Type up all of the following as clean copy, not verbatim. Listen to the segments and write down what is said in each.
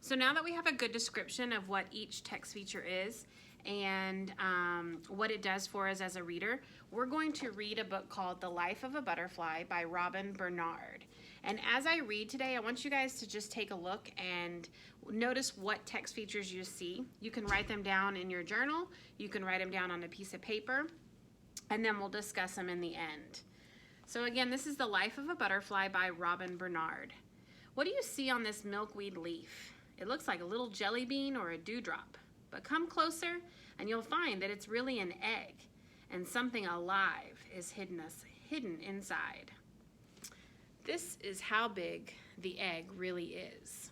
So now that we have a good description of what each text feature is and what it does for us as a reader, we're going to read a book called The Life of a Butterfly by Robin Bernard. And as I read today, I want you guys to just take a look and notice what text features you see. You can write them down in your journal, you can write them down on a piece of paper, and then we'll discuss them in the end. So again, this is The Life of a Butterfly by Robin Bernard. What do you see on this milkweed leaf? It looks like a little jelly bean or a dewdrop, but come closer and you'll find that it's really an egg, and something alive is hidden inside. This is how big the egg really is.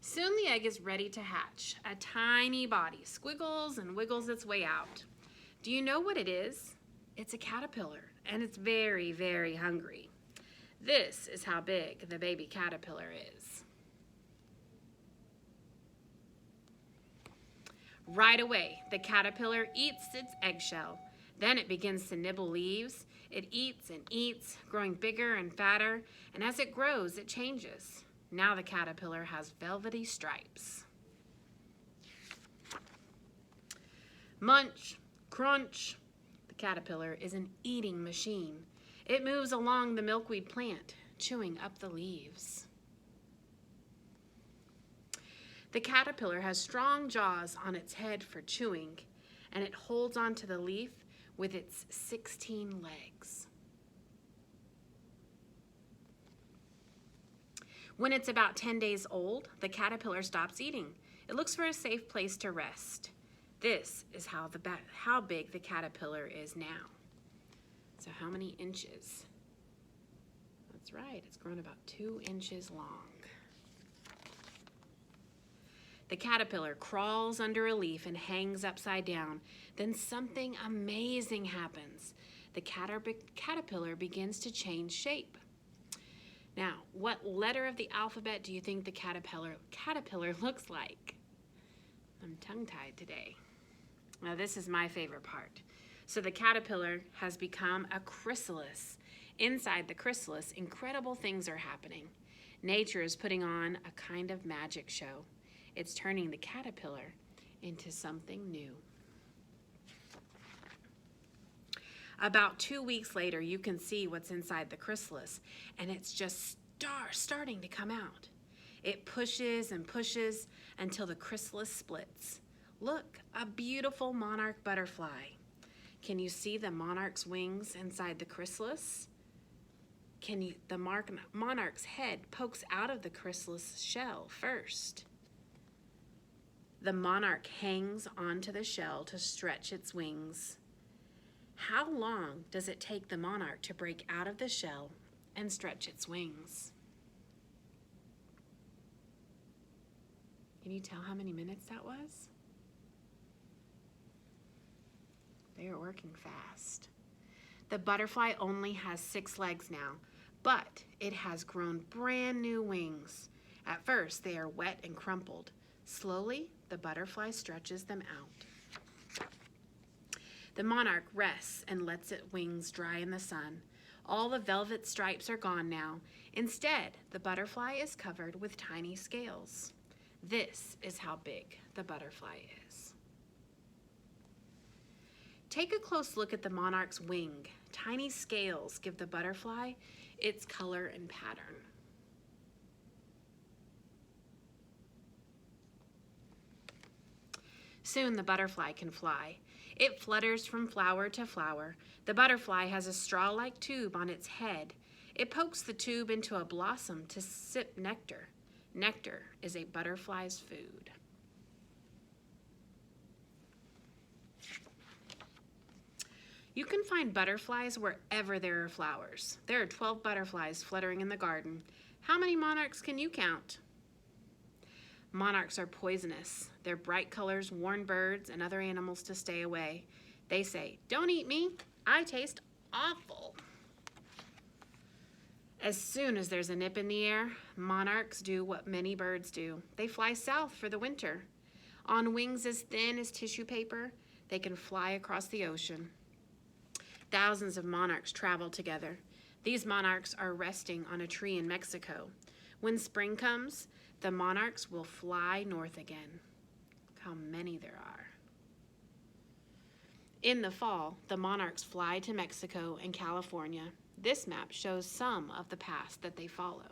Soon the egg is ready to hatch. A tiny body squiggles and wiggles its way out. Do you know what it is? It's a caterpillar, and it's very, very hungry. This is how big the baby caterpillar is. Right away, the caterpillar eats its eggshell. Then it begins to nibble leaves. It eats and eats, growing bigger and fatter, and as it grows, it changes. Now the caterpillar has velvety stripes. Munch, crunch. The caterpillar is an eating machine. It moves along the milkweed plant, chewing up the leaves. The caterpillar has strong jaws on its head for chewing, and it holds onto the leaf with its 16 legs. When it's about 10 days old, the caterpillar stops eating. It looks for a safe place to rest. This is how big the caterpillar is now. So how many inches? That's right, it's grown about 2 inches long. The caterpillar crawls under a leaf and hangs upside down. Then something amazing happens. The caterpillar begins to change shape. Now, what letter of the alphabet do you think the caterpillar looks like? I'm tongue-tied today. Now, this is my favorite part. So the caterpillar has become a chrysalis. Inside the chrysalis, incredible things are happening. Nature is putting on a kind of magic show. It's turning the caterpillar into something new. About 2 weeks later, you can see what's inside the chrysalis, and it's just starting to come out. It pushes and pushes until the chrysalis splits. Look, a beautiful monarch butterfly. Can you see the monarch's wings inside the chrysalis? The monarch's head pokes out of the chrysalis shell first. The monarch hangs onto the shell to stretch its wings. How long does it take the monarch to break out of the shell and stretch its wings? Can you tell how many minutes that was? They are working fast. The butterfly only has 6 legs now, but it has grown brand new wings. At first, they are wet and crumpled. Slowly, the butterfly stretches them out. The monarch rests and lets its wings dry in the sun. All the velvet stripes are gone now. Instead, the butterfly is covered with tiny scales. This is how big the butterfly is. Take a close look at the monarch's wing. Tiny scales give the butterfly its color and pattern. Soon the butterfly can fly. It flutters from flower to flower. The butterfly has a straw-like tube on its head. It pokes the tube into a blossom to sip nectar. Nectar is a butterfly's food. You can find butterflies wherever there are flowers. There are 12 butterflies fluttering in the garden. How many monarchs can you count? Monarchs are poisonous. Their bright colors warn birds and other animals to stay away. They say, "Don't eat me, I taste awful." As soon as there's a nip in the air, monarchs do what many birds do. They fly south for the winter. On wings as thin as tissue paper, they can fly across the ocean. Thousands of monarchs travel together. These monarchs are resting on a tree in Mexico. When spring comes, the monarchs will fly north again. Look how many there are. In the fall, the monarchs fly to Mexico and California. This map shows some of the paths that they follow.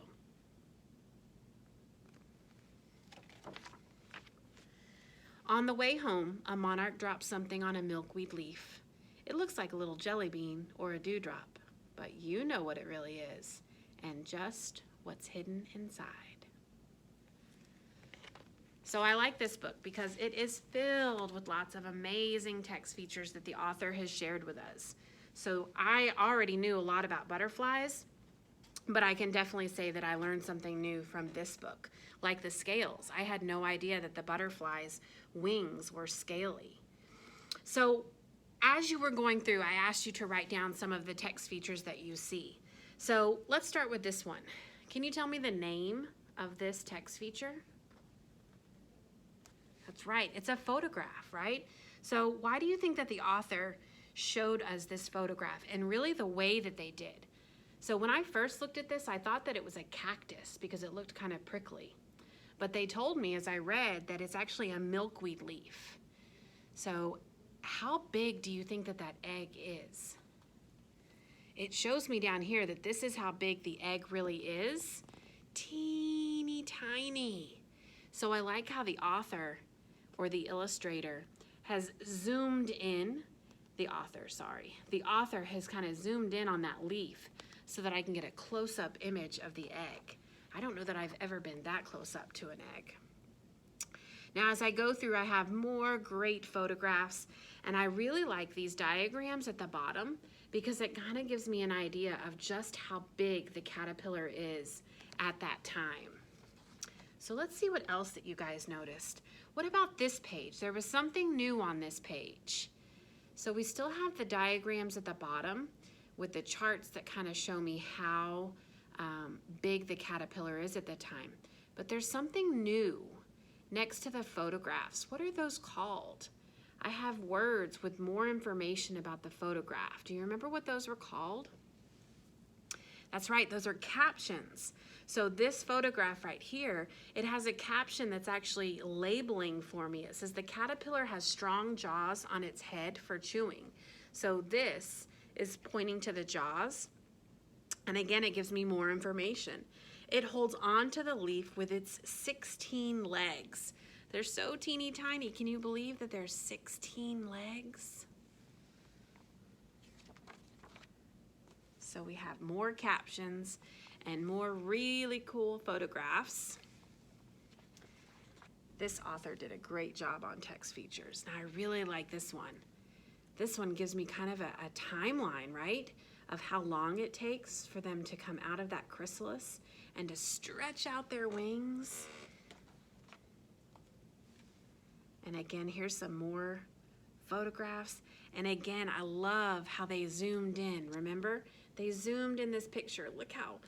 On the way home, a monarch drops something on a milkweed leaf. It looks like a little jelly bean or a dewdrop, but you know what it really is, and just what's hidden inside. So I like this book because it is filled with lots of amazing text features that the author has shared with us. So I already knew a lot about butterflies, but I can definitely say that I learned something new from this book, like the scales. I had no idea that the butterfly's wings were scaly. So as you were going through, I asked you to write down some of the text features that you see. So let's start with this one. Can you tell me the name of this text feature? That's right, it's a photograph, right? So why do you think that the author showed us this photograph and really the way that they did? So when I first looked at this, I thought that it was a cactus because it looked kind of prickly. But they told me as I read that it's actually a milkweed leaf. So how big do you think that that egg is? It shows me down here that this is how big the egg really is. Teeny tiny. So I like how the author or the illustrator has zoomed in, the author has kind of zoomed in on that leaf so that I can get a close-up image of the egg. I don't know that I've ever been that close up to an egg. Now as I go through, I have more great photographs, and I really like these diagrams at the bottom because it kind of gives me an idea of just how big the caterpillar is at that time. So let's see what else that you guys noticed. What about this page? There was something new on this page. So we still have the diagrams at the bottom with the charts that kind of show me how big the caterpillar is at the time. But there's something new next to the photographs. What are those called? I have words with more information about the photograph. Do you remember what those were called? That's right, those are captions. So this photograph right here, it has a caption that's actually labeling for me. It says the caterpillar has strong jaws on its head for chewing. So this is pointing to the jaws. And again, it gives me more information. It holds on to the leaf with its 16 legs. They're so teeny tiny. Can you believe that there's 16 legs? So we have more captions and more really cool photographs. This author did a great job on text features. Now I really like this one. This one gives me kind of a timeline, right? Of how long it takes for them to come out of that chrysalis and to stretch out their wings. And again, here's some more photographs. And again, I love how they zoomed in. Remember? They zoomed in this picture. Look how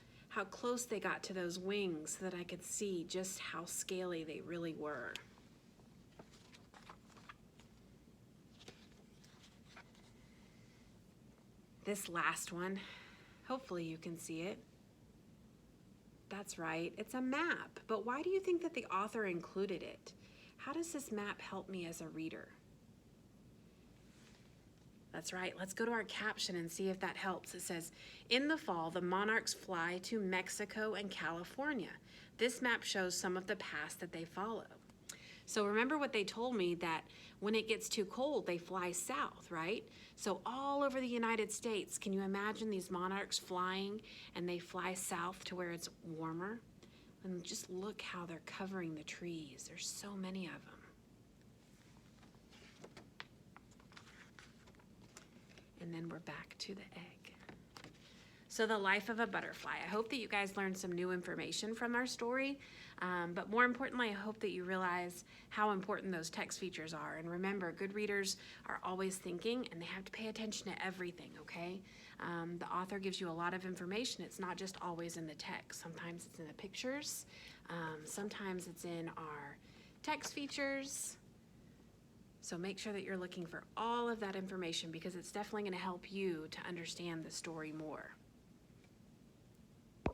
close they got to those wings so that I could see just how scaly they really were. This last one, hopefully you can see it. That's right, it's a map. But why do you think that the author included it? How does this map help me as a reader? That's right, let's go to our caption and see if that helps. It says, in the fall, the monarchs fly to Mexico and California. This map shows some of the paths that they follow. So remember what they told me, that when it gets too cold, they fly south, right? So all over the United States, can you imagine these monarchs flying and they fly south to where it's warmer? And just look how they're covering the trees. There's so many of them. And then we're back to the egg. So the life of a butterfly. I hope that you guys learned some new information from our story, but more importantly, I hope that you realize how important those text features are. And remember, good readers are always thinking, and they have to pay attention to everything, okay? The author gives you a lot of information. It's not just always in the text. Sometimes it's in the pictures. Sometimes it's in our text features. So make sure that you're looking for all of that information because it's definitely going to help you to understand the story more.